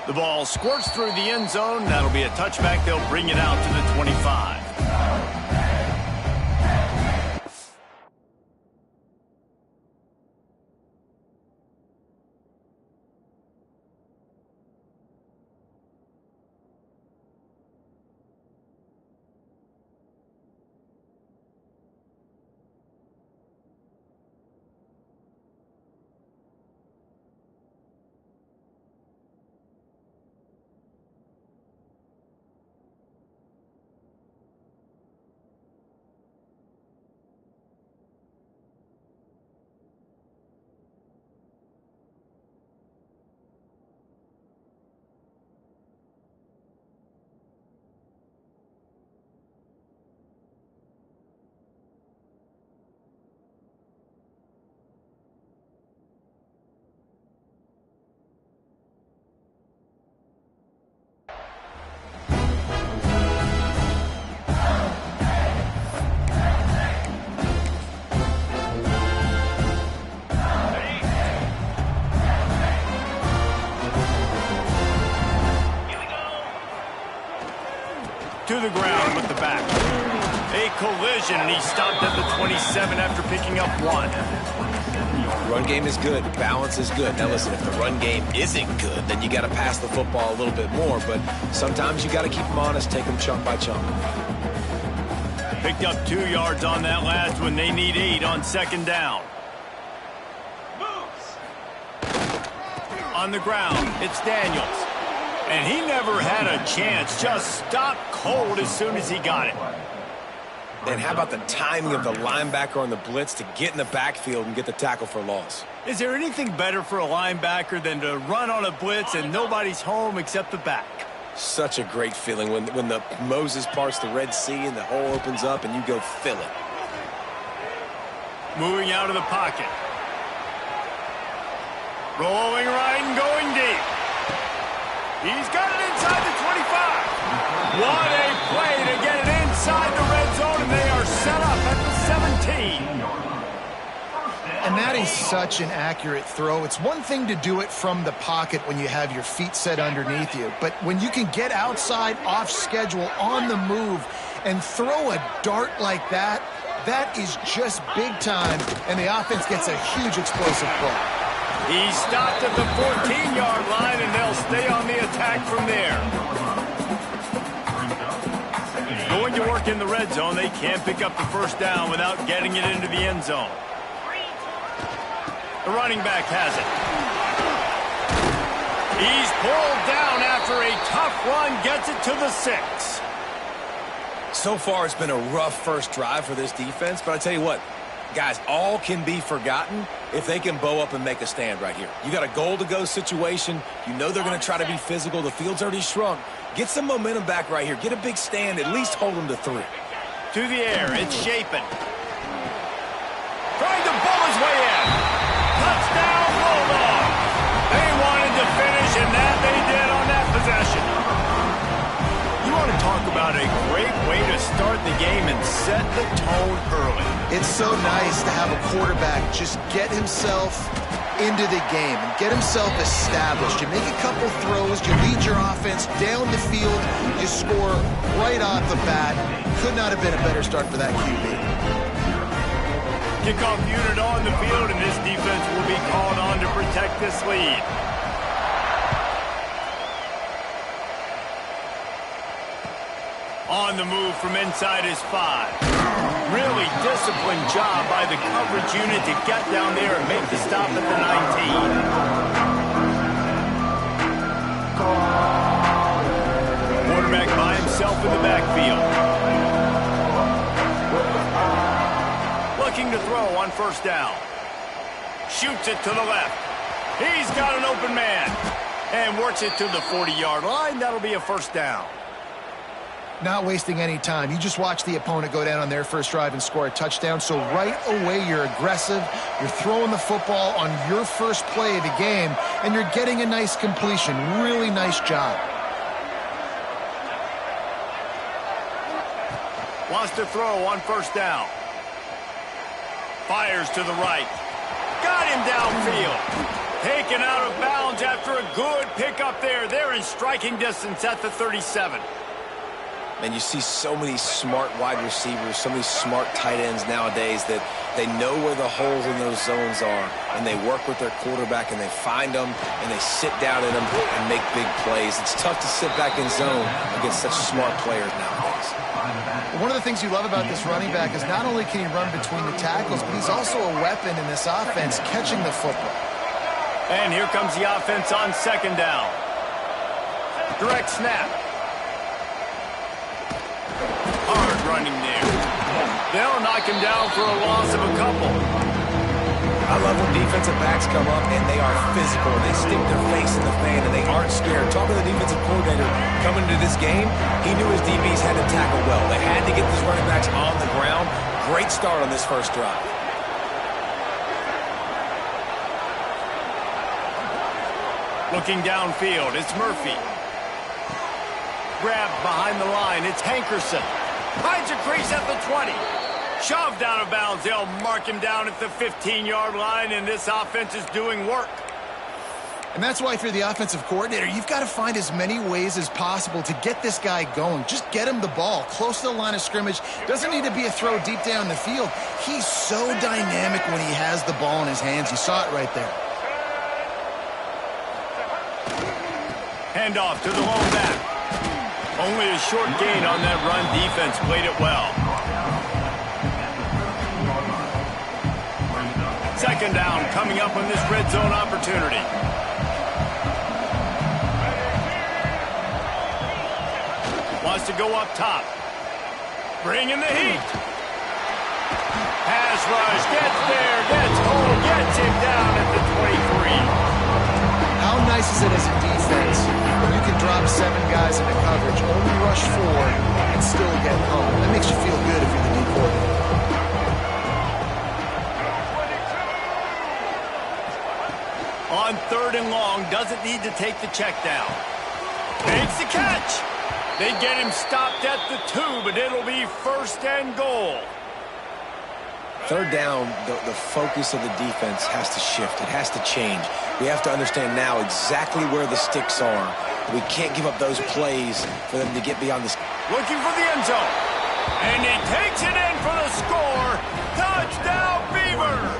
The ball squirts through the end zone. That'll be a touchback. They'll bring it out to the 25. To the ground with the back. A collision, and he stopped at the 27 after picking up 1. Run game is good. Balance is good. Now listen, if the run game isn't good, then you got to pass the football a little bit more. But sometimes you got to keep them honest, take them chunk by chunk. Picked up 2 yards on that last one. They need 8 on second down. On the ground, it's Daniels. And he never had a chance. Just stopped cold as soon as he got it. And how about the timing of the linebacker on the blitz to get in the backfield and get the tackle for loss? Is there anything better for a linebacker than to run on a blitz and nobody's home except the back? Such a great feeling when the Moses parts the Red Sea and the hole opens up and you go fill it. Moving out of the pocket. Rolling right and going deep. He's got it inside the 25. What a play to get it inside the red zone, and they are set up at the 17. And that is such an accurate throw. It's one thing to do it from the pocket when you have your feet set underneath you, but when you can get outside, off schedule, on the move, and throw a dart like that, that is just big time, and the offense gets a huge explosive play. He stopped at the 14-yard line, and they'll stay on the attack from there. Going to work in the red zone, they can't pick up the first down without getting it into the end zone. The running back has it. He's pulled down after a tough run, gets it to the 6. So far, it's been a rough first drive for this defense, but I tell you what, guys, all can be forgotten if they can bow up and make a stand right here. You got a goal-to-go situation. You know they're going to try to be physical. The field's already shrunk. Get some momentum back right here. Get a big stand. At least hold them to 3. To the air, it's Shapen. Trying to bull his way in. Touchdown, Bulldogs. They wanted to finish, and that they did on that possession. You want to talk about a great way to start the game and set the tone early. It's so nice to have a quarterback just get himself into the game and get himself established. You make a couple throws, you lead your offense down the field, you score right off the bat. Could not have been a better start for that QB. Kickoff unit on the field, and this defense will be called on to protect this lead. On the move from inside his 5. Really disciplined job by the coverage unit to get down there and make the stop at the 19. Quarterback by himself in the backfield. Looking to throw on first down. Shoots it to the left. He's got an open man. And works it to the 40-yard line. That'll be a first down. Not wasting any time. You just watch the opponent go down on their first drive and score a touchdown. So right away, you're aggressive. You're throwing the football on your first play of the game, and you're getting a nice completion. Really nice job. Wants to throw on first down. Fires to the right. Got him downfield. Taken out of bounds after after a good pickup there. They're in striking distance at the 37. And you see so many smart wide receivers, so many smart tight ends nowadays that they know where the holes in those zones are, and they work with their quarterback, and they find them, and they sit down in them and make big plays. It's tough to sit back in zone against such smart players nowadays. One of the things you love about this running back is not only can he run between the tackles, but he's also a weapon in this offense, catching the football. And here comes the offense on second down. Direct snap. Hard running there. They'll knock him down for a loss of a couple. I love when defensive backs come up and they are physical. They stick their face in the fan and they aren't scared. Talking to the defensive coordinator coming into this game, he knew his DBs had to tackle well. They had to get these running backs on the ground. Great start on this first drive. Looking downfield, it's Murphy. Grabbed behind the line, it's Hankerson. Finds a crease at the 20. Shoved out of bounds. They'll mark him down at the 15-yard line, and this offense is doing work. And that's why if you're the offensive coordinator, you've got to find as many ways as possible to get this guy going. Just get him the ball close to the line of scrimmage. Doesn't need to be a throw deep down the field. He's so dynamic when he has the ball in his hands. You saw it right there. Handoff to the lone back. Only a short gain on that run. Defense played it well. Second down coming up on this red zone opportunity. Wants to go up top. Bringing the heat. Pass rush. Gets there. Gets home. Gets him down at the 23. How nice is it as a defense when you can drop 7 guys into coverage, only rush 4, and still get home? That makes you feel good if you're the D coordinator. On third and long, doesn't need to take the check down. Makes the catch. They get him stopped at the 2, but it'll be first and goal. Third down, the focus of the defense has to shift. It has to change. We have to understand now exactly where the sticks are. We can't give up those plays for them to get beyond the... Looking for the end zone. And he takes it in for the score. Touchdown, Beavers!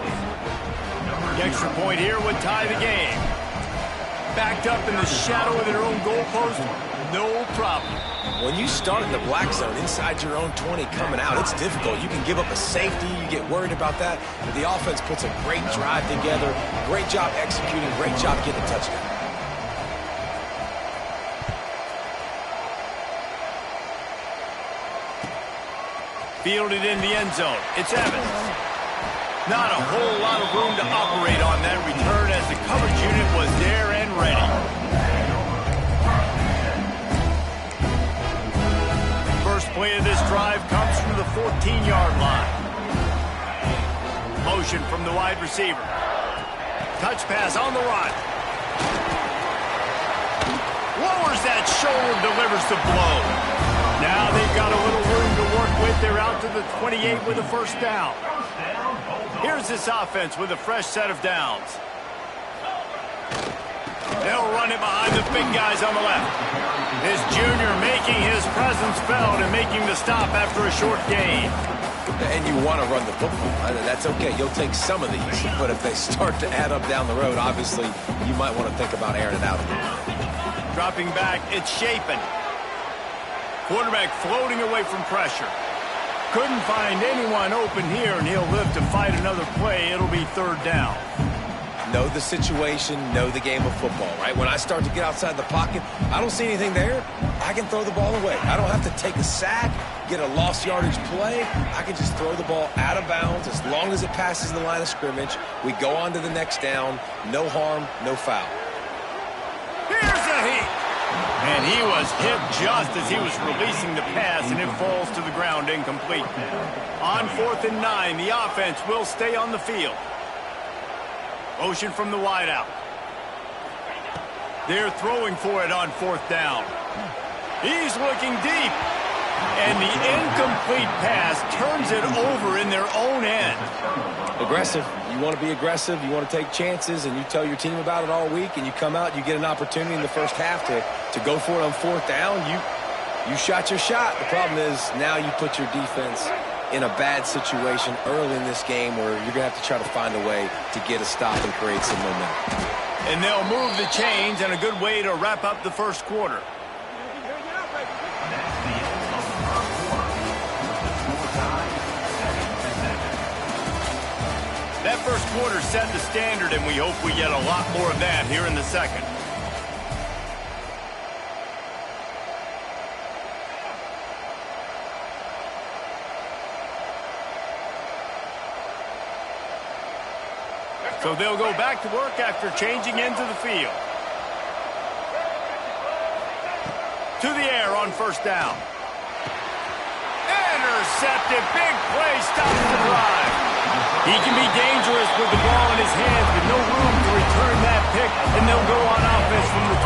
The extra point here would tie the game. Backed up in the shadow of their own goalpost, no problem. When you start in the black zone inside your own 20 coming out, it's difficult. You can give up a safety. You get worried about that. But the offense puts a great drive together. Great job executing. Great job getting a touchdown. Fielded in the end zone. It's Evans. Not a whole lot of room to operate on that return as the coverage unit was there and ready. First play of this drive comes from the 14-yard line. Motion from the wide receiver. Touch pass on the run. Lowers that shoulder, delivers the blow. Now they've got a little room to work with. They're out to the 28 with a first down. Here's this offense with a fresh set of downs. They'll run it behind the big guys on the left. This junior making his presence felt and making the stop after a short gain. And you want to run the football. That's okay. You'll take some of these. But if they start to add up down the road, obviously, you might want to think about airing it out a little bit. Dropping back, it's Shapen. Quarterback floating away from pressure. Couldn't find anyone open here, and he'll live to fight another play. It'll be third down. Know the situation, know the game of football, right? When I start to get outside the pocket, I don't see anything there, I can throw the ball away. I don't have to take a sack, get a lost yardage play. I can just throw the ball out of bounds as long as it passes the line of scrimmage. We go on to the next down. No harm, no foul. Here's a heat. And he was hit just as he was releasing the pass, and it falls to the ground incomplete. On 4th and 9, the offense will stay on the field. Motion from the wideout. They're throwing for it on 4th down. He's looking deep. And the incomplete pass turns it over in their own end. Aggressive. You want to be aggressive. You want to take chances, and you tell your team about it all week, and you come out, you get an opportunity in the first half to go for it on fourth down. You shot your shot. The problem is now you put your defense in a bad situation early in this game where you're going to have to try to find a way to get a stop and create some momentum. And they'll move the chains, and a good way to wrap up the first quarter. That first quarter set the standard, and we hope we get a lot more of that here in the second. So they'll go back to work after changing into the field. To the air on first down. Intercepted. Big play. Stops the drive. He can be dangerous with the ball in his hands, but no room to return that pick, and they'll go on offense from the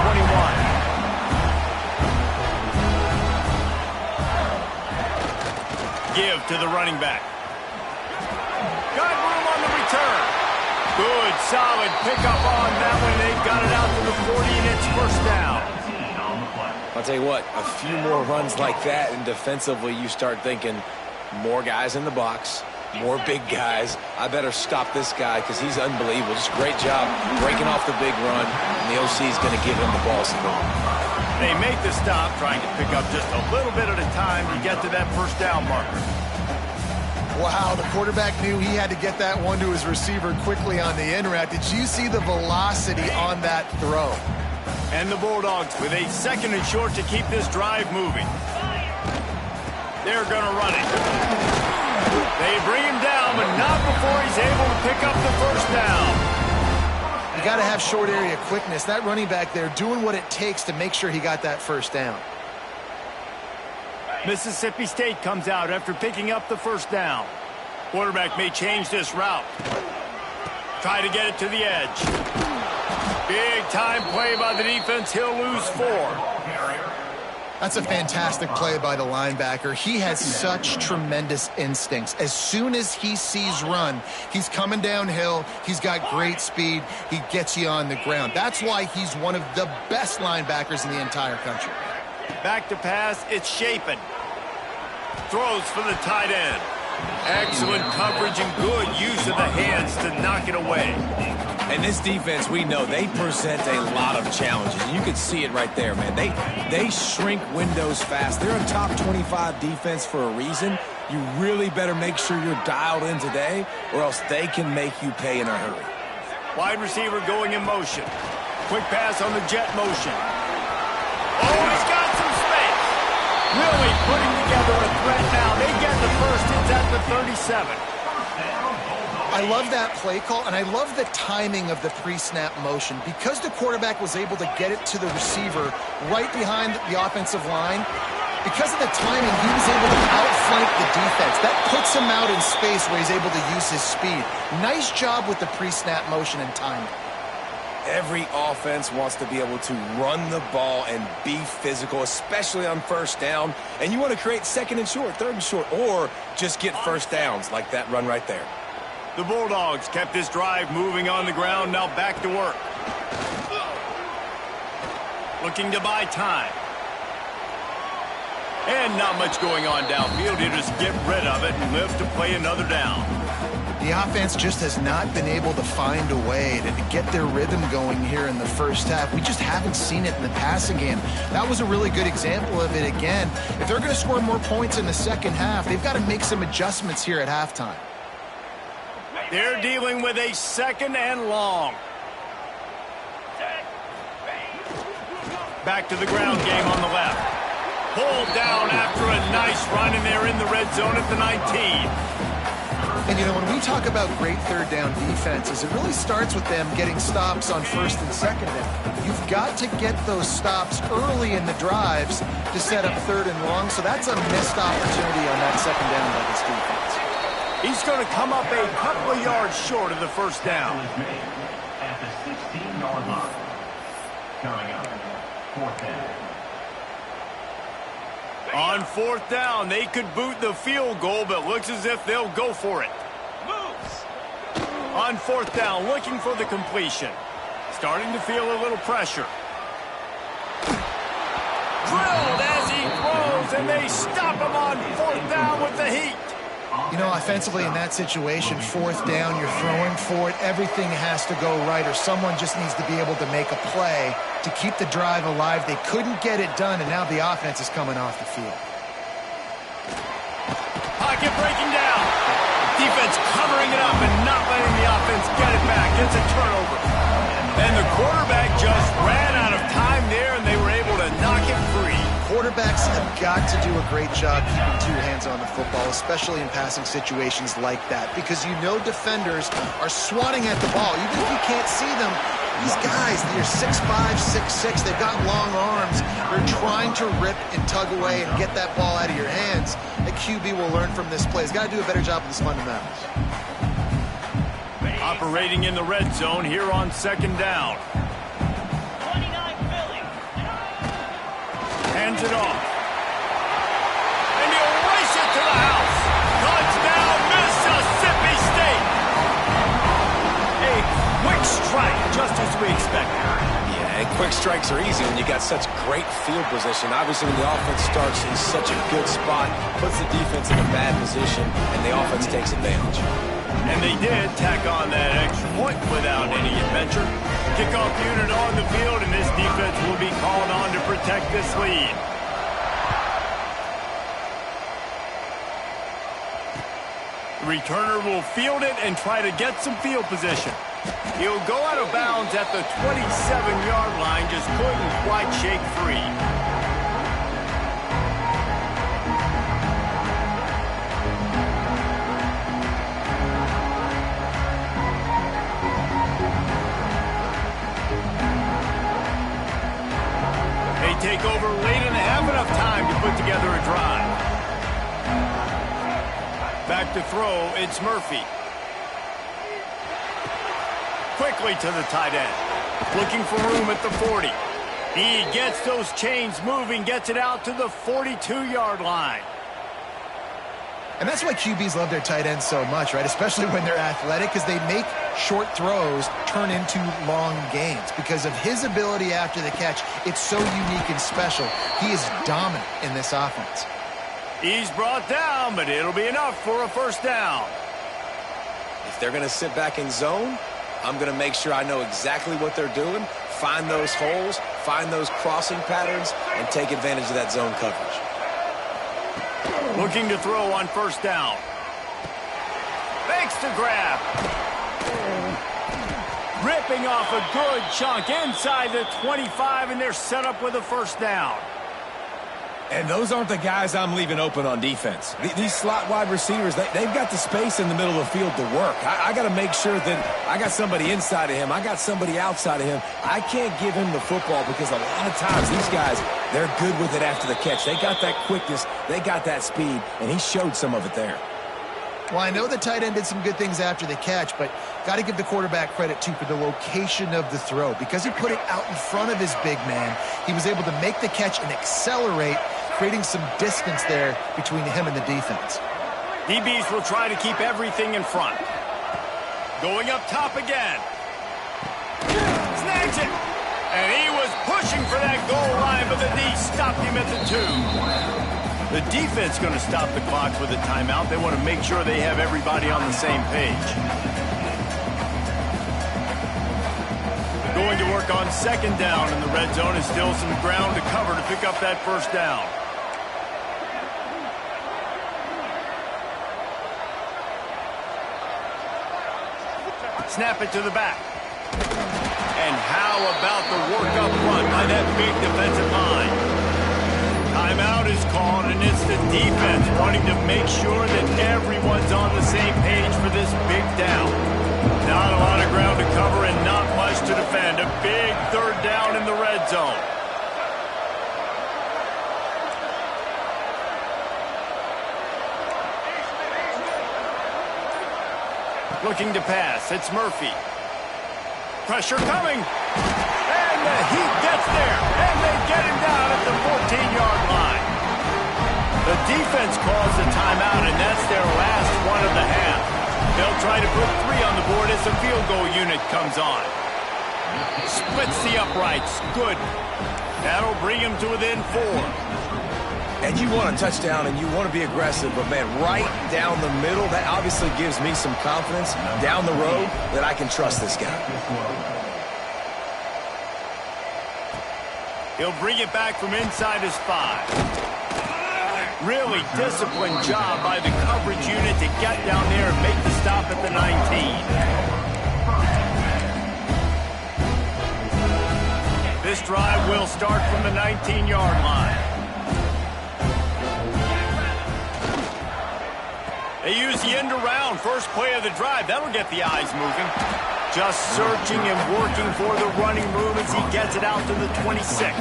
21. Give to the running back. Got room on the return. Good, solid pickup on that one. They've got it out to the 40, and it's first down. I'll tell you what, a few more runs like that, and defensively you start thinking more guys in the box, more big guys. I better stop this guy because he's unbelievable. Just great job breaking off the big run, and the OC is going to give him the ball some more. They make the stop, trying to pick up just a little bit at a time to get to that first down marker. Wow, the quarterback knew he had to get that one to his receiver quickly on the in route. Did you see the velocity on that throw? And the Bulldogs with a second and short to keep this drive moving. They're going to run it. They bring him down, but not before he's able to pick up the first down. You got to have short area quickness. That running back there doing what it takes to make sure he got that first down. Mississippi State comes out after picking up the first down. Quarterback may change this route. Try to get it to the edge. Big time play by the defense. He'll lose 4. That's a fantastic play by the linebacker. He has such tremendous instincts. As soon as he sees run, he's coming downhill. He's got great speed. He gets you on the ground. That's why he's one of the best linebackers in the entire country. Back to pass. It's Shapen. Throws for the tight end. Excellent coverage and good use of the hands to knock it away. And this defense, we know, they present a lot of challenges. You can see it right there, man. They shrink windows fast. They're a top 25 defense for a reason. You really better make sure you're dialed in today, or else they can make you pay in a hurry. Wide receiver going in motion. Quick pass on the jet motion. Oh, he's got some space. Really putting together a threat now. They get the first. It's at the 37. I love that play call, and I love the timing of the pre-snap motion. Because the quarterback was able to get it to the receiver right behind the offensive line, because of the timing, he was able to outflank the defense. That puts him out in space where he's able to use his speed. Nice job with the pre-snap motion and timing. Every offense wants to be able to run the ball and be physical, especially on first down. And you want to create second and short, third and short, or just get first downs like that run right there. The Bulldogs kept this drive moving on the ground, now back to work. Looking to buy time. And not much going on downfield. You just get rid of it and live to play another down. The offense just has not been able to find a way to get their rhythm going here in the first half. We just haven't seen it in the passing game. That was a really good example of it again. If they're going to score more points in the second half, they've got to make some adjustments here at halftime. They're dealing with a second and long. Back to the ground game on the left. Pulled down after a nice run, and they're in the red zone at the 19. And, you know, when we talk about great third down defenses, it really starts with them getting stops on first and second down. You've got to get those stops early in the drives to set up third and long, so that's a missed opportunity on that second down by this defense. He's going to come up a couple of yards short of the first down. At the 16-yard line. Coming up, fourth down. On fourth down, they could boot the field goal, but looks as if they'll go for it. On fourth down, looking for the completion. Starting to feel a little pressure. Drilled as he throws, and they stop him on fourth down with the heat. You know, offensively in that situation, fourth down, you're throwing for it. Everything has to go right, or someone just needs to be able to make a play to keep the drive alive. They couldn't get it done, and now the offense is coming off the field. Pocket breaking down. Defense covering it up and not letting the offense get it back. It's a turnover. And the quarterback just ran out of time there, and they were able to knock it free. Quarterbacks have got to do a great job keeping two hands on the football, especially in passing situations like that, because you know defenders are swatting at the ball. Even if you can't see them, these guys, they're 6'5", 6'6", they've got long arms. They're trying to rip and tug away and get that ball out of your hands. The QB will learn from this play. He's got to do a better job with his fundamentals. Operating in the red zone here on second down. Hands it off. And he'll race it to the house. Touchdown, Mississippi State. A quick strike, just as we expected. Yeah, and quick strikes are easy when you got such great field position. Obviously, when the offense starts in such a good spot, puts the defense in a bad position, and the offense takes advantage. And they did tack on that extra point without any adventure. Kickoff unit on the field, and this defense will be called on to protect this lead. The returner will field it and try to get some field position. He'll go out of bounds at the 27-yard line, just couldn't quite shake free. Take over late and have enough time to put together a drive. Back to throw, it's Murphy. Quickly to the tight end. Looking for room at the 40. He gets those chains moving, gets it out to the 42-yard line. And that's why QBs love their tight ends so much, right? Especially when they're athletic, because they make short throws turn into long gains. Because of his ability after the catch, it's so unique and special. He is dominant in this offense. He's brought down, but it'll be enough for a first down. If they're going to sit back in zone, I'm going to make sure I know exactly what they're doing, find those holes, find those crossing patterns, and take advantage of that zone coverage. Looking to throw on first down. Fakes to grab. Ripping off a good chunk inside the 25, and they're set up with a first down. And those aren't the guys I'm leaving open on defense. These slot wide receivers, they've got the space in the middle of the field to work. I got to make sure that I got somebody inside of him. I got somebody outside of him. I can't give him the football because a lot of times these guys, they're good with it after the catch. They got that quickness. They got that speed, and he showed some of it there. Well, I know the tight end did some good things after the catch, but got to give the quarterback credit, too, for the location of the throw. Because he put it out in front of his big man, he was able to make the catch and accelerate, creating some distance there between him and the defense. DBs will try to keep everything in front. Going up top again. Snags it. And he was pushing for that goal line, but the D stopped him at the 2. The defense going to stop the clock with a timeout. They want to make sure they have everybody on the same page. Going to work on second down in the red zone, and still some ground to cover to pick up that first down. Snap it to the back. And how about the work up front by that big defensive line? Timeout is called, and it's the defense wanting to make sure that everyone's on the same page for this big down. Not a lot of ground to cover and not much to defend. A big third down in the red zone. Looking to pass, it's Murphy. Pressure coming. And the Heat gets there. And they get him down at the 14-yard line. The defense calls the timeout, and that's their last one of the half. They'll try to put 3 on the board as the field goal unit comes on. Splits the uprights. Good. That'll bring him to within 4. And you want a touchdown and you want to be aggressive, but man, right down the middle, that obviously gives me some confidence down the road that I can trust this guy. He'll bring it back from inside his 5. Really disciplined job by the coverage unit to get down there and make the stop at the 19. This drive will start from the 19-yard line. They use the end around first play of the drive. That'll get the eyes moving. Just searching and working for the running move as he gets it out to the 26.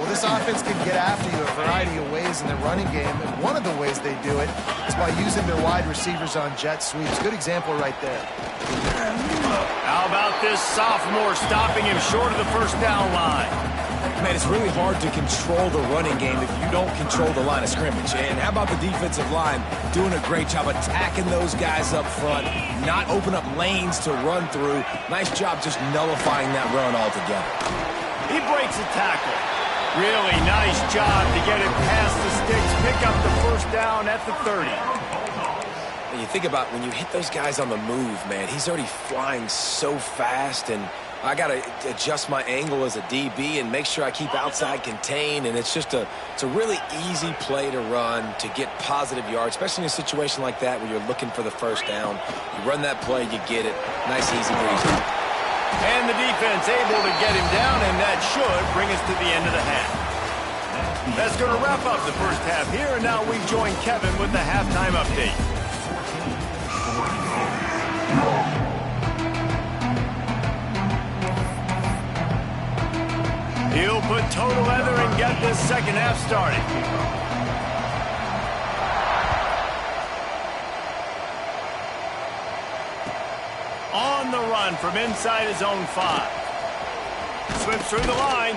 Well, this offense can get after you a variety of ways in the running game, and one of the ways they do it is by using their wide receivers on jet sweeps. Good example right there. How about this sophomore stopping him short of the first down line? Man, it's really hard to control the running game if you don't control the line of scrimmage. And how about the defensive line doing a great job attacking those guys up front, not open up lanes to run through. Nice job just nullifying that run altogether. He breaks a tackle. Really nice job to get it past the sticks, pick up the first down at the 30. And you think about when you hit those guys on the move, man, he's already flying so fast, and I got to adjust my angle as a DB and make sure I keep outside contained, and it's a really easy play to run to get positive yards, especially in a situation like that where you're looking for the first down. You run that play, you get it. Nice, easy breeze. And the defense able to get him down, and that should bring us to the end of the half. That's going to wrap up the first half here, and now we join Kevin with the halftime update. He'll put total leather and get this second half started. On the run from inside his own 5. Slips through the line.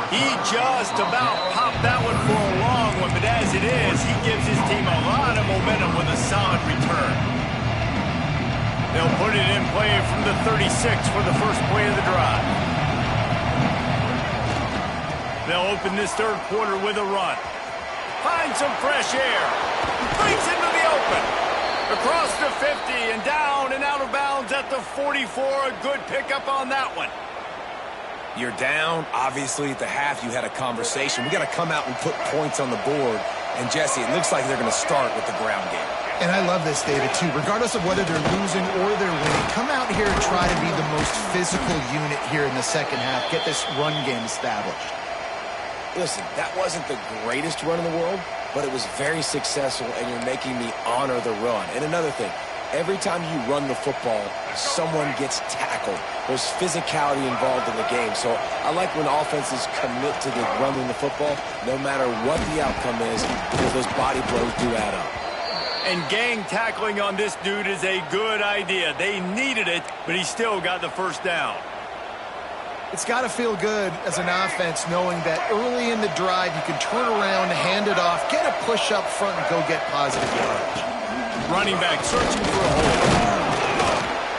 He just about popped that one for a long one, but as it is, he gives his team a lot of momentum with a solid return. They'll put it in play from the 36 for the first play of the drive. They'll open this third quarter with a run. Find some fresh air. Breaks into the open. Across the 50 and down and out of bounds at the 44. A good pickup on that one. You're down. Obviously, at the half, you had a conversation. We got to come out and put points on the board. And, Jesse, it looks like they're going to start with the ground game. And I love this, David, too. Regardless of whether they're losing or they're winning, come out here and try to be the most physical unit here in the second half. Get this run game established. Listen, that wasn't the greatest run in the world, but it was very successful, and you're making me honor the run. And another thing, every time you run the football, someone gets tackled. There's physicality involved in the game. So I like when offenses commit to the running the football, no matter what the outcome is, because those body blows do add up. And gang tackling on this dude is a good idea. They needed it, but he still got the first down. It's got to feel good as an offense knowing that early in the drive you can turn around, hand it off, get a push up front, and go get positive yardage. Running back searching for a hole.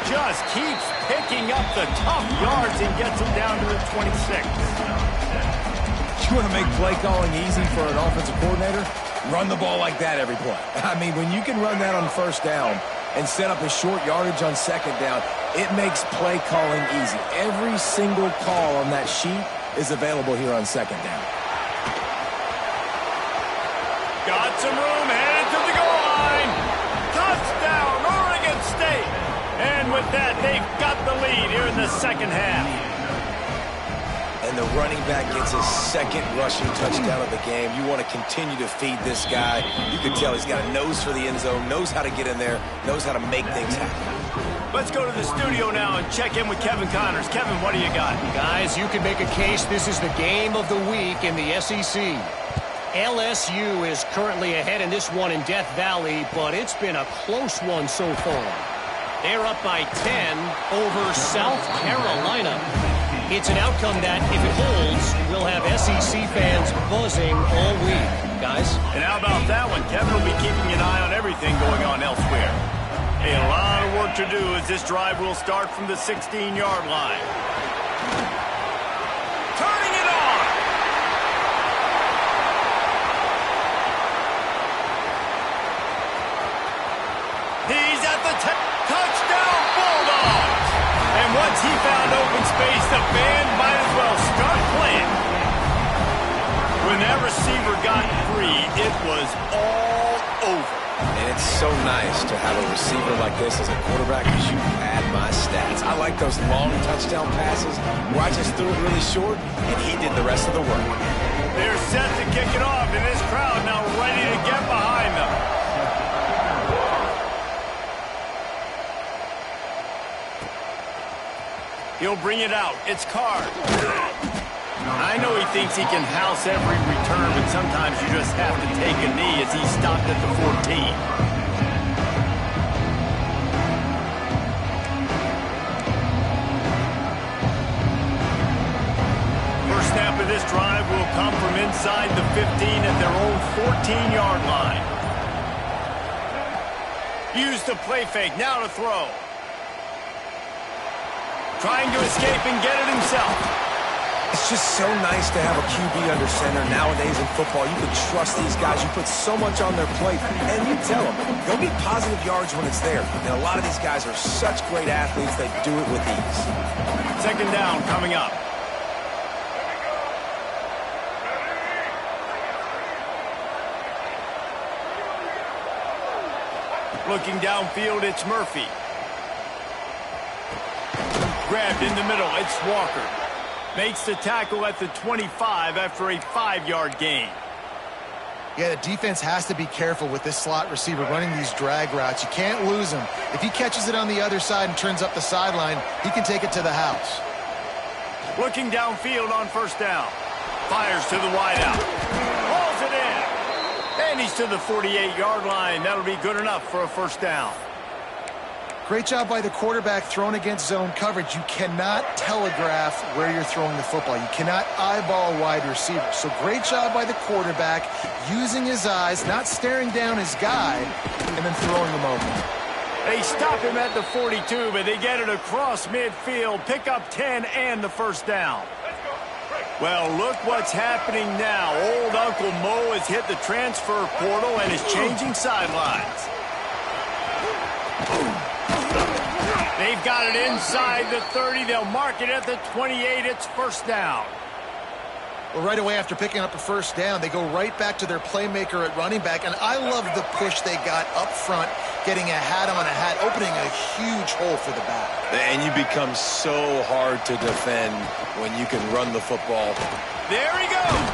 Just keeps picking up the tough yards and gets him down to the 26. You want to make play calling easy for an offensive coordinator? Run the ball like that every play. I mean, when you can run that on first down and set up a short yardage on second down, it makes play calling easy. Every single call on that sheet is available here on second down. Got some room, headed to the goal line. Touchdown, Oregon State. And with that, they've got the lead here in the second half. And the running back gets his second rushing touchdown of the game. You want to continue to feed this guy. You can tell he's got a nose for the end zone, knows how to get in there, knows how to make things happen. Let's go to the studio now and check in with Kevin Connors. Kevin, what do you got? Guys, you can make a case this is the game of the week in the SEC. LSU is currently ahead in this one in Death Valley, but it's been a close one so far. They're up by 10 over South Carolina. It's an outcome that, if it holds, will have SEC fans buzzing all week. Guys? And how about that one? Kevin will be keeping an eye on everything going on elsewhere. A lot of work to do as this drive will start from the 16-yard line. Turning it on! He's at the touchdown Bulldogs! And once he found open space, the band might as well start playing. When that receiver got free, it was all over. And it's so nice to have a receiver like this as a quarterback because you pad my stats. I like those long touchdown passes where I just threw it really short and he did the rest of the work. They're set to kick it off, and this crowd now ready to get behind them. He'll bring it out. It's Carr. I know he thinks he can house every return, but sometimes you just have to take a knee as he stopped at the 14. First snap of this drive will come from inside the 15 at their own 14-yard line. Use the play fake, now to throw. Trying to escape and get it himself. It's just so nice to have a QB under center. Nowadays in football, you can trust these guys. You put so much on their plate, and you tell them, go get positive yards when it's there. And a lot of these guys are such great athletes, they do it with ease. Second down coming up. Looking downfield, it's Murphy. Grabbed in the middle, it's Walker. Makes the tackle at the 25 after a 5-yard gain. Yeah, the defense has to be careful with this slot receiver running these drag routes. You can't lose him. If he catches it on the other side and turns up the sideline, he can take it to the house. Looking downfield on first down. Fires to the wideout. Hauls it in. And he's to the 48-yard line. That'll be good enough for a first down. Great job by the quarterback thrown against zone coverage. You cannot telegraph where you're throwing the football. You cannot eyeball a wide receiver. So great job by the quarterback using his eyes, not staring down his guy, and then throwing him over. They stop him at the 42, but they get it across midfield. Pick up 10 and the first down. Well, look what's happening now. Old Uncle Mo has hit the transfer portal and is changing sidelines. They've got it inside the 30. They'll mark it at the 28. It's first down. Well, right away after picking up a first down, they go right back to their playmaker at running back. And I love the push they got up front, getting a hat on a hat, opening a huge hole for the back. And you become so hard to defend when you can run the football. There he goes.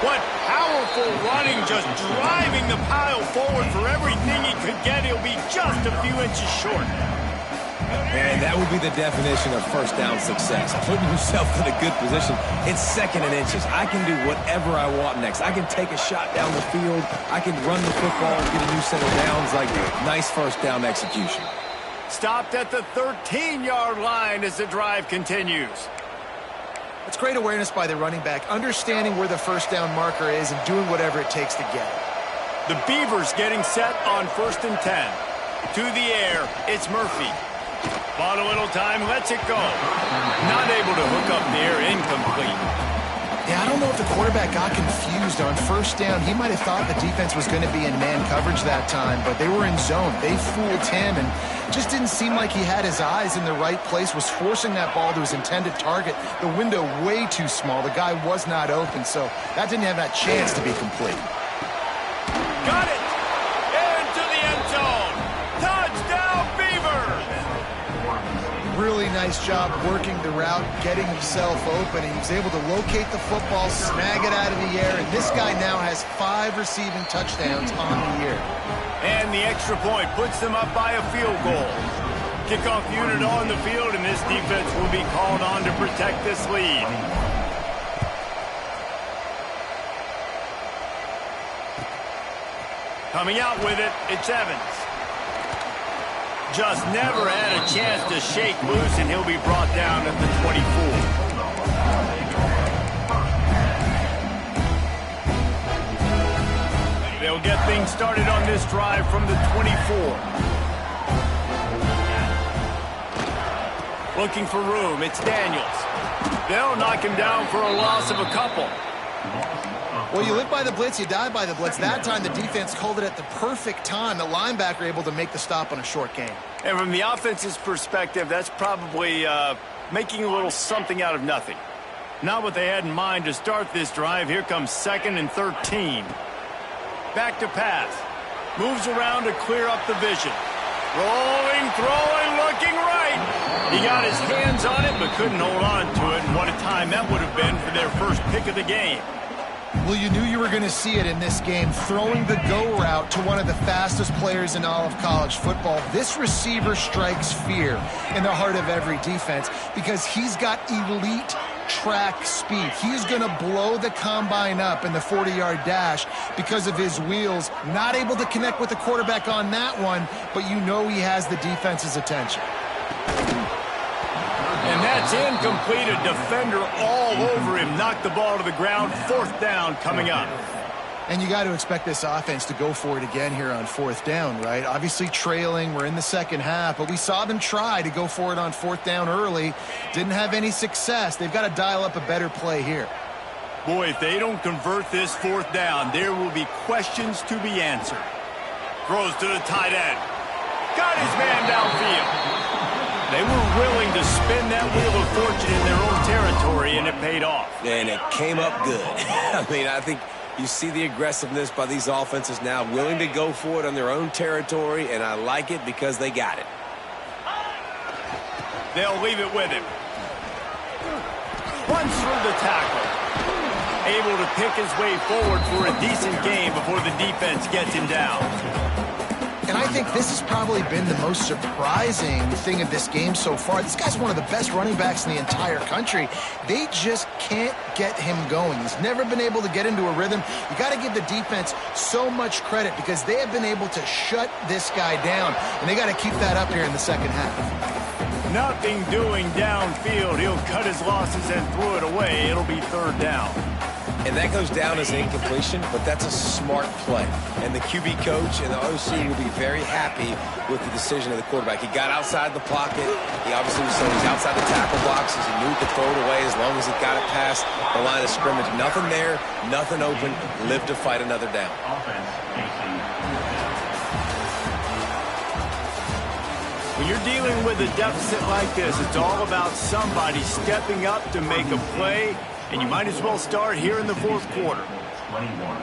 What powerful running, just driving the pile forward for everything he could get. He'll be just a few inches short. And that would be the definition of first down success. Putting yourself in a good position. It's second and inches. I can do whatever I want next. I can take a shot down the field. I can run the football and get a new set of downs. Like, nice first down execution. Stopped at the 13-yard line as the drive continues. It's great awareness by the running back, understanding where the first down marker is and doing whatever it takes to get it. The Beavers getting set on 1st and 10. To the air, it's Murphy. Bought a little time, lets it go. Not able to hook up there, incomplete. Yeah, I don't know if the quarterback got confused on first down. He might have thought the defense was going to be in man coverage that time, but they were in zone. They fooled him and just didn't seem like he had his eyes in the right place, was forcing that ball to his intended target. The window way too small. The guy was not open, so that didn't have that chance to be complete. Got it! Into the end zone! Touchdown, Beavers! Really nice job working the route, getting himself open, and he was able to locate the football, snag it out of the air, and this guy now has 5 receiving touchdowns on the year. And the extra point puts them up by a field goal. Kickoff unit on the field, and this defense will be called on to protect this lead. Coming out with it, it's Evans. Just never had a chance to shake loose, and he'll be brought down at the 24. They'll get things started on this drive from the 24. Looking for room. It's Daniels. They'll knock him down for a loss of a couple. Well, you live by the blitz, you die by the blitz. That time, the defense called it at the perfect time. The linebacker able to make the stop on a short gain. And from the offense's perspective, that's probably making a little something out of nothing. Not what they had in mind to start this drive. Here comes 2nd and 13. Back to pass. Moves around to clear up the vision. Rolling, throwing, looking right. He got his hands on it, but couldn't hold on to it. And what a time that would have been for their first pick of the game. Well, you knew you were going to see it in this game, throwing the go route to one of the fastest players in all of college football. This receiver strikes fear in the heart of every defense because he's got elite track speed. He's going to blow the combine up in the 40-yard dash because of his wheels. Not able to connect with the quarterback on that one, but you know he has the defense's attention. And that's incomplete. A defender all over him. Knocked the ball to the ground. 4th down coming up. And you got to expect this offense to go for it again here on 4th down, right? Obviously trailing. We're in the second half, but we saw them try to go for it on 4th down early. Didn't have any success. They've got to dial up a better play here. Boy, if they don't convert this 4th down, there will be questions to be answered. Throws to the tight end. Got his man downfield. They were willing to spin that wheel of fortune in their own territory, and it paid off. And it came up good. I mean, I think you see the aggressiveness by these offenses now, willing to go for it on their own territory, and I like it because they got it. They'll leave it with him. Runs through the tackle. Able to pick his way forward for a decent game before the defense gets him down. And I think this has probably been the most surprising thing of this game so far. This guy's one of the best running backs in the entire country. They just can't get him going. He's never been able to get into a rhythm. You got to give the defense so much credit because they have been able to shut this guy down, and they got to keep that up here in the second half. Nothing doing downfield. He'll cut his losses and throw it away. It'll be 3rd down. And that goes down as an incompletion, but that's a smart play. And the QB coach and the OC will be very happy with the decision of the quarterback. He got outside the pocket. He obviously was saying he's outside the tackle boxes. He knew he could throw it away as long as he got it past the line of scrimmage. Nothing there, nothing open. Live to fight another down. When you're dealing with a deficit like this, it's all about somebody stepping up to make a play. And you might as well start here in the 4th quarter. 21.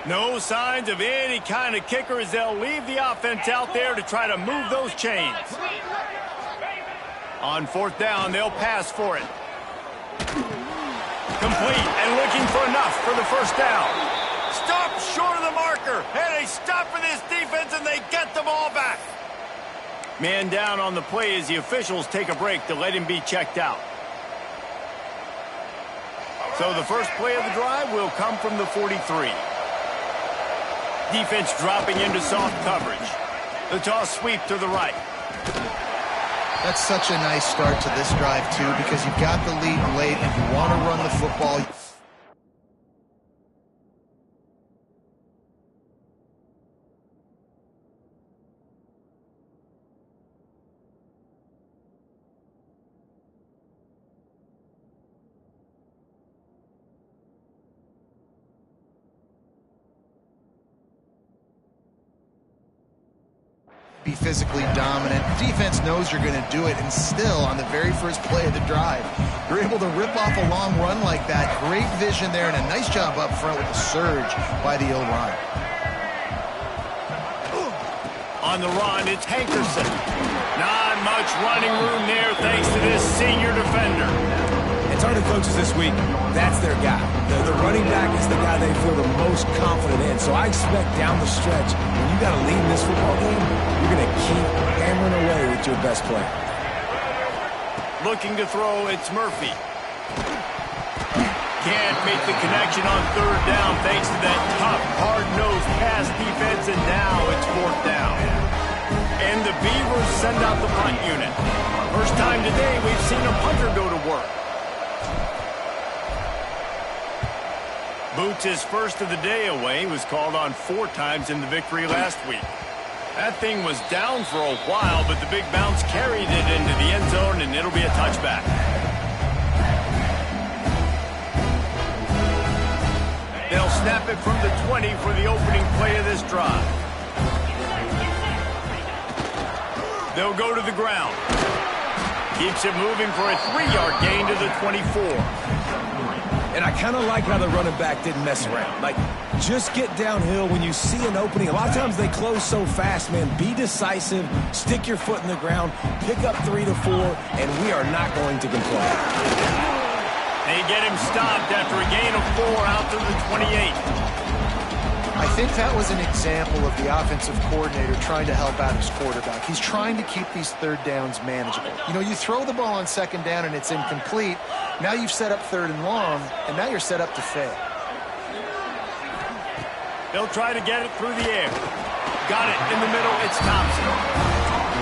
No signs of any kind of kicker as they'll leave the offense out there to try to move those chains. On 4th down, they'll pass for it. Complete and looking for enough for the 1st down. Stop short of the marker, and they stop for this defense, and they get the ball back. Man down on the play as the officials take a break to let him be checked out. So the first play of the drive will come from the 43. Defense dropping into soft coverage. The toss sweep to the right. That's such a nice start to this drive, too, because you've got the lead late and you want to run the football. Be physically dominant. Defense knows you're going to do it, and still, on the very first play of the drive, you're able to rip off a long run like that. Great vision there, and a nice job up front with a surge by the O-line. On the run, it's Hankerson. Not much running room there thanks to this senior defender. And talking to coaches this week, that's their guy. The running back is the guy they feel the most confident in. So I expect down the stretch, when you got to lead in this football game, you're going to keep hammering away with your best player. Looking to throw, it's Murphy. Can't make the connection on 3rd down thanks to that tough, hard-nosed pass defense, and now it's 4th down. And the Beavers send out the punt unit. First time today we've seen a punter go to work. Boots' first of the day away was called on 4 times in the victory last week. That thing was down for a while, but the big bounce carried it into the end zone, and it'll be a touchback. They'll snap it from the 20 for the opening play of this drive. They'll go to the ground. Keeps it moving for a 3-yard gain to the 24. And I kind of like how the running back didn't mess around. Like, just get downhill when you see an opening. A lot of times they close so fast, man. Be decisive, stick your foot in the ground, pick up 3 to 4, and we are not going to complain. They get him stopped after a gain of 4 out to the 28. I think that was an example of the offensive coordinator trying to help out his quarterback. He's trying to keep these third downs manageable. You know, you throw the ball on second down and it's incomplete. Now you've set up third and long, and now you're set up to fail. They'll try to get it through the air. Got it in the middle. It's Thompson.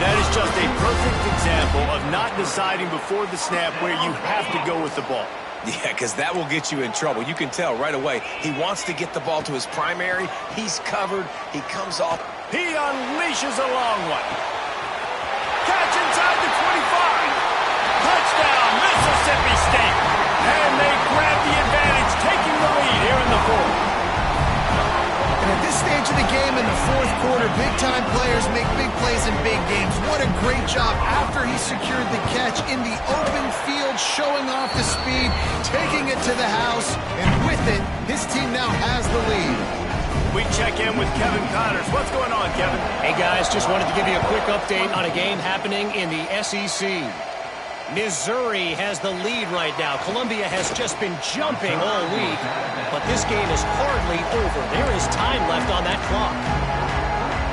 That is just a perfect example of not deciding before the snap where you have to go with the ball. Yeah, because that will get you in trouble. You can tell right away. He wants to get the ball to his primary. He's covered. He comes off. He unleashes a long one. Catch inside the 25. Touchdown, Mississippi State. And they grab the advantage, taking the lead here in the fourth. And at this stage of the game in the fourth quarter, big-time players make big plays in big games. What a great job after he secured the catch in the open field, showing off the speed, taking it to the house, and with it, his team now has the lead. We check in with Kevin Connors. What's going on, Kevin? Hey, guys, just wanted to give you a quick update on a game happening in the SEC. Missouri has the lead right now. Columbia has just been jumping all week, but this game is hardly over. There is time left on that clock.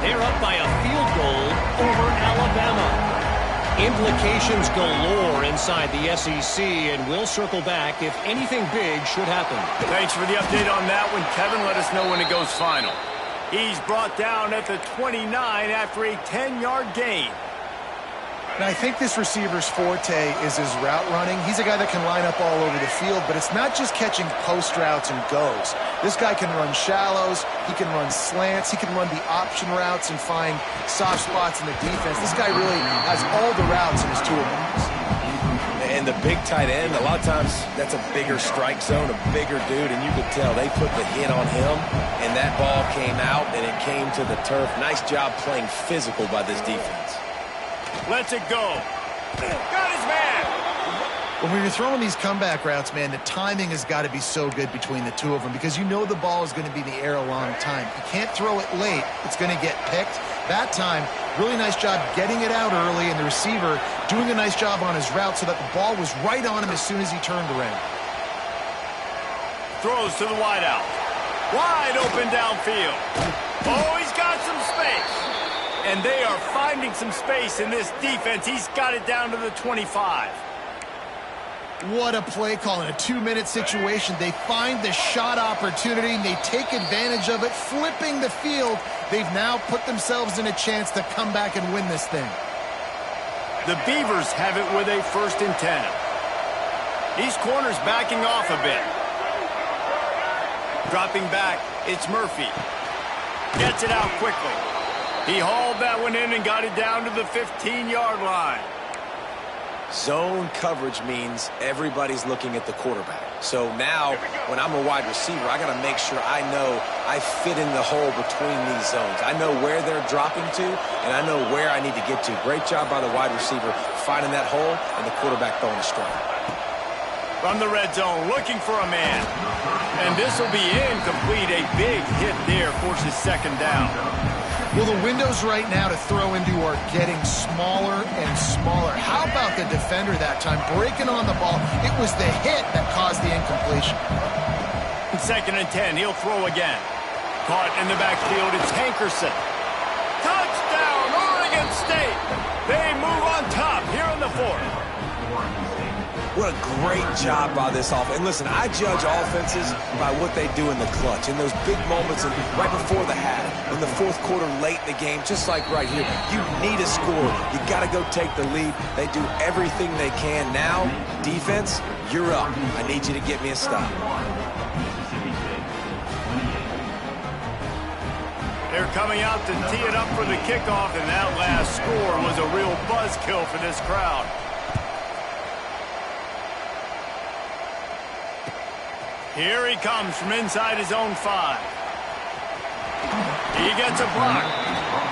They're up by a field goal over Alabama. Implications galore inside the SEC, and we'll circle back if anything big should happen. Thanks for the update on that one, Kevin. Let us know when it goes final. He's brought down at the 29 after a 10-yard gain. And I think this receiver's forte is his route running. He's a guy that can line up all over the field, but it's not just catching post routes and goes. This guy can run shallows, he can run slants, he can run the option routes and find soft spots in the defense. This guy really has all the routes in his toolbox. And the big tight end, a lot of times that's a bigger strike zone, a bigger dude, and you could tell they put the hit on him, and that ball came out, and it came to the turf. Nice job playing physical by this defense. Lets it go. Got his man. When you're throwing these comeback routes, man, the timing has got to be so good between the two of them because you know the ball is going to be in the air a long time. You can't throw it late. It's going to get picked. That time, really nice job getting it out early, and the receiver doing a nice job on his route so that the ball was right on him as soon as he turned around. Throws to the wideout. Wide open downfield. Oh, he's got some space. And they are finding some space in this defense. He's got it down to the 25. What a play call in a 2-minute situation. They find the shot opportunity, and they take advantage of it, flipping the field. They've now put themselves in a chance to come back and win this thing. The Beavers have it with a 1st and 10. These corners backing off a bit. Dropping back, it's Murphy. Gets it out quickly. He hauled that one in and got it down to the 15-yard line. Zone coverage means everybody's looking at the quarterback. So now, when I'm a wide receiver, I got to make sure I know I fit in the hole between these zones. I know where they're dropping to, and I know where I need to get to. Great job by the wide receiver finding that hole, and the quarterback throwing a strike. From the red zone, looking for a man. And this will be incomplete. A big hit there forces 2nd down. Well, the windows right now to throw into are getting smaller and smaller. How about the defender that time breaking on the ball? It was the hit that caused the incompletion. 2nd and 10, he'll throw again. Caught in the backfield, it's Hankerson. Touchdown, Oregon State! They move on top here in the 4th. What a great job by this offense. And listen, I judge offenses by what they do in the clutch. In those big moments and right before the half, in the 4th quarter, late in the game, just like right here, you need a score. You got to go take the lead. They do everything they can. Now, defense, you're up. I need you to get me a stop. They're coming out to tee it up for the kickoff, and that last score was a real buzzkill for this crowd. Here he comes from inside his own 5. He gets a block.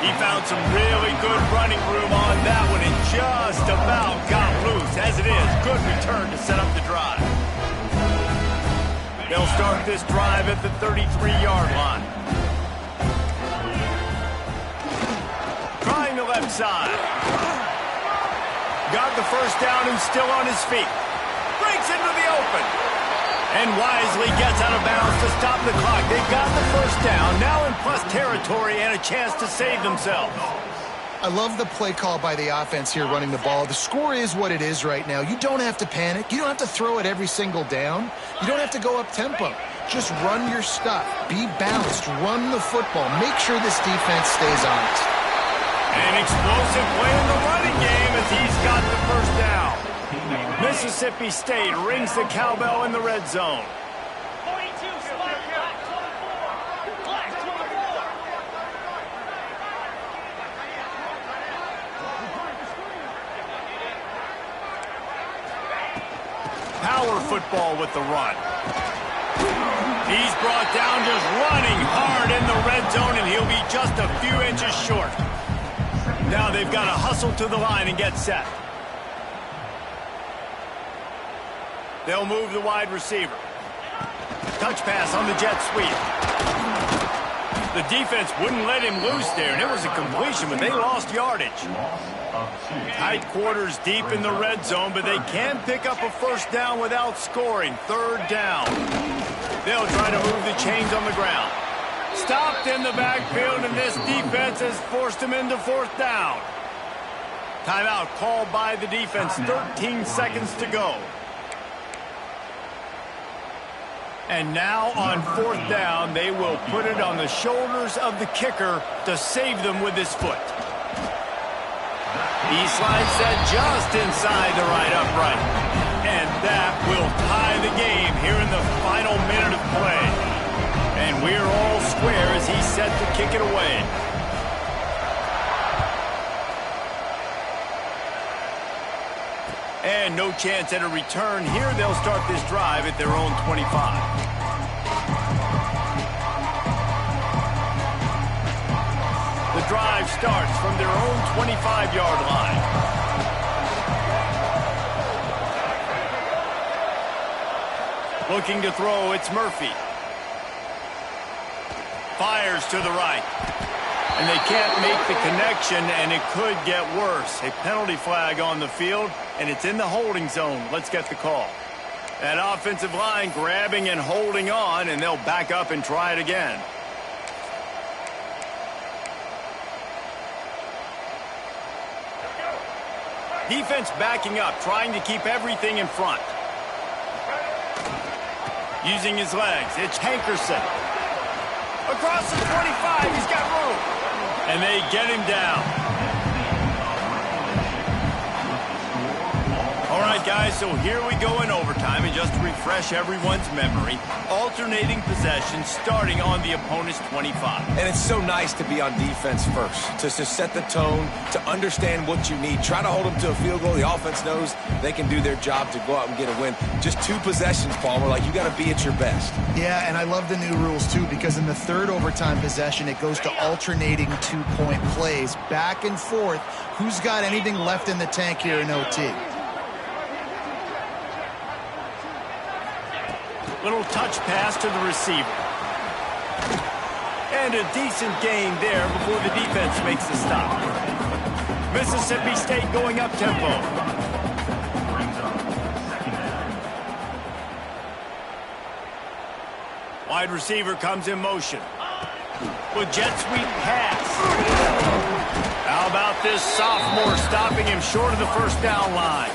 He found some really good running room on that one and just about got loose. As it is, good return to set up the drive. They'll start this drive at the 33-yard line. Trying the left side. Got the first down and still on his feet. Breaks into the open. And wisely gets out of bounds to stop the clock. They've got the first down, now in plus territory and a chance to save themselves. I love the play call by the offense here running the ball. The score is what it is right now. You don't have to panic. You don't have to throw it every single down. You don't have to go up tempo. Just run your stuff. Be balanced. Run the football. Make sure this defense stays honest. An explosive play in the running game as he's got the first down. Mississippi State rings the cowbell in the red zone. 42, spot, black 24. Black 24. Power football with the run. He's brought down just running hard in the red zone, and he'll be just a few inches short. Now they've got to hustle to the line and get set. They'll move the wide receiver. Touch pass on the jet sweep. The defense wouldn't let him loose there, and it was a completion, but they lost yardage. Tight quarters deep in the red zone, but they can pick up a first down without scoring. Third down. They'll try to move the chains on the ground. Stopped in the backfield, and this defense has forced him into fourth down. Timeout called by the defense. 13 seconds to go. And now on fourth down, they will put it on the shoulders of the kicker to save them with his foot. He slides that just inside the right upright. And that will tie the game here in the final minute of play. And we're all square as he's set to kick it away. And no chance at a return here. They'll start this drive at their own 25. The drive starts from their own 25-yard line. Looking to throw, it's Murphy. Fires to the right. And they can't make the connection, and it could get worse. A penalty flag on the field, and it's in the holding zone. Let's get the call. That offensive line grabbing and holding on, and they'll back up and try it again. Defense backing up, trying to keep everything in front. Using his legs, it's Hankerson. Across the 25, he's got room. And they get him down. All right, guys, so here we go in overtime. And just to refresh everyone's memory, alternating possession starting on the opponent's 25. And it's so nice to be on defense first, to set the tone, to understand what you need. Try to hold them to a field goal. The offense knows they can do their job to go out and get a win. Just 2 possessions, Palmer. Like, you got to be at your best. Yeah, and I love the new rules, too, because in the third overtime possession, it goes to alternating 2-point plays, back and forth. Who's got anything left in the tank here in OT? Little touch pass to the receiver. And a decent gain there before the defense makes the stop. Mississippi State going up tempo. Wide receiver comes in motion. With jet sweep pass. How about this sophomore stopping him short of the first down line?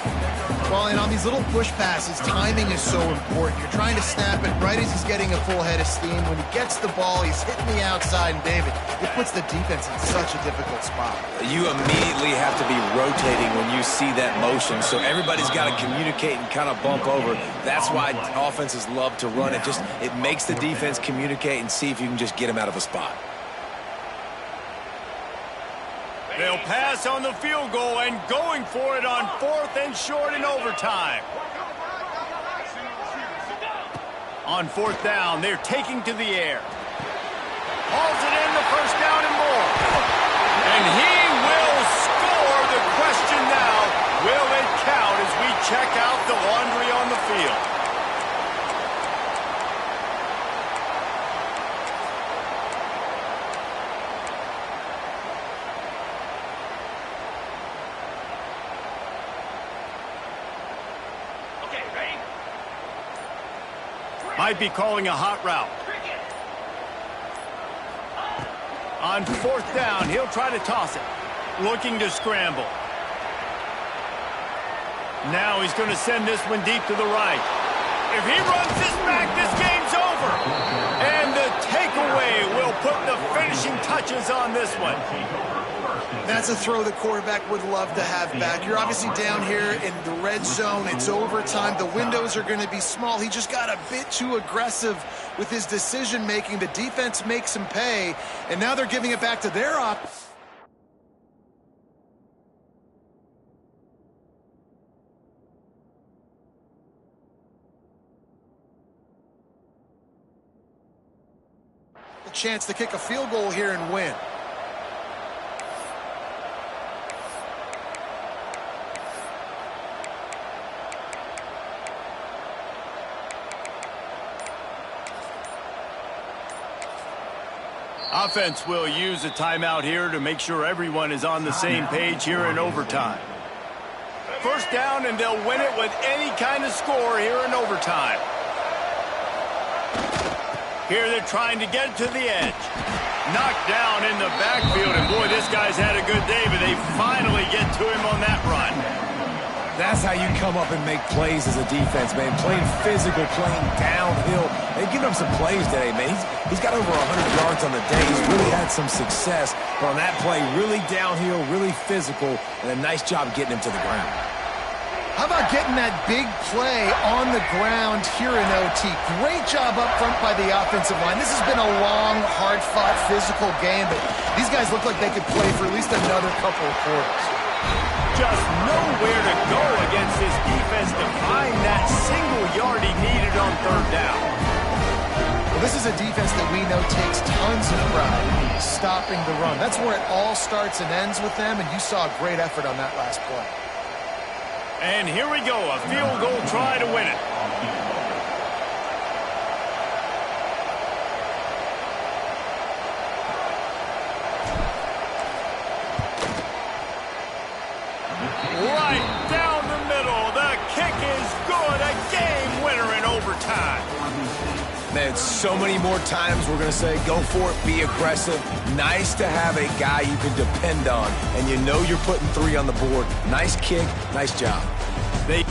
Well, and on these little push passes, timing is so important. You're trying to snap it right as he's getting a full head of steam. When he gets the ball, he's hitting the outside, and David, it puts the defense in such a difficult spot. You immediately have to be rotating when you see that motion, so everybody's got to communicate and kind of bump over. That's why offenses love to run it. It makes the defense communicate and see if you can just get him out of a spot. They'll pass on the field goal and going for it on 4th and short in overtime. On 4th down, they're taking to the air. Hauls it in, the first down and more. And he will score. The question now, will it count as we check out the laundry on the field? Okay, ready? Might be calling a hot route. On 4th down, he'll try to toss it. Looking to scramble. Now he's going to send this one deep to the right. If he runs this back, this game's over. And the takeaway will put the finishing touches on this one. That's a throw the quarterback would love to have back. You're obviously down here in the red zone. It's overtime. The windows are going to be small. He just got a bit too aggressive with his decision-making. The defense makes him pay, and now they're giving it back to their a chance to kick a field goal here and win. Offense will use a timeout here to make sure everyone is on the same page here in overtime. First down, and they'll win it with any kind of score here in overtime. Here they're trying to get to the edge. Knocked down in the backfield, and boy, this guy's had a good day, but they finally get to him on that run. That's how you come up and make plays as a defense, man. Playing physical, playing downhill. They've given him some plays today, man. He's got over 100 yards on the day. He's really had some success. But on that play, really downhill, really physical, and a nice job getting him to the ground. How about getting that big play on the ground here in OT? Great job up front by the offensive line. This has been a long, hard-fought, physical game, but these guys look like they could play for at least another couple of quarters. Just nowhere to go against this defense to find that single yard he needed on 3rd down. Well, this is a defense that we know takes tons of pride in stopping the run. That's where it all starts and ends with them, and you saw a great effort on that last play. And here we go, a field goal try to win it. Right down the middle. The kick is good. A game winner in overtime. Man, so many more times we're going to say, go for it, be aggressive. Nice to have a guy you can depend on, and you know you're putting 3 on the board. Nice kick, nice job. They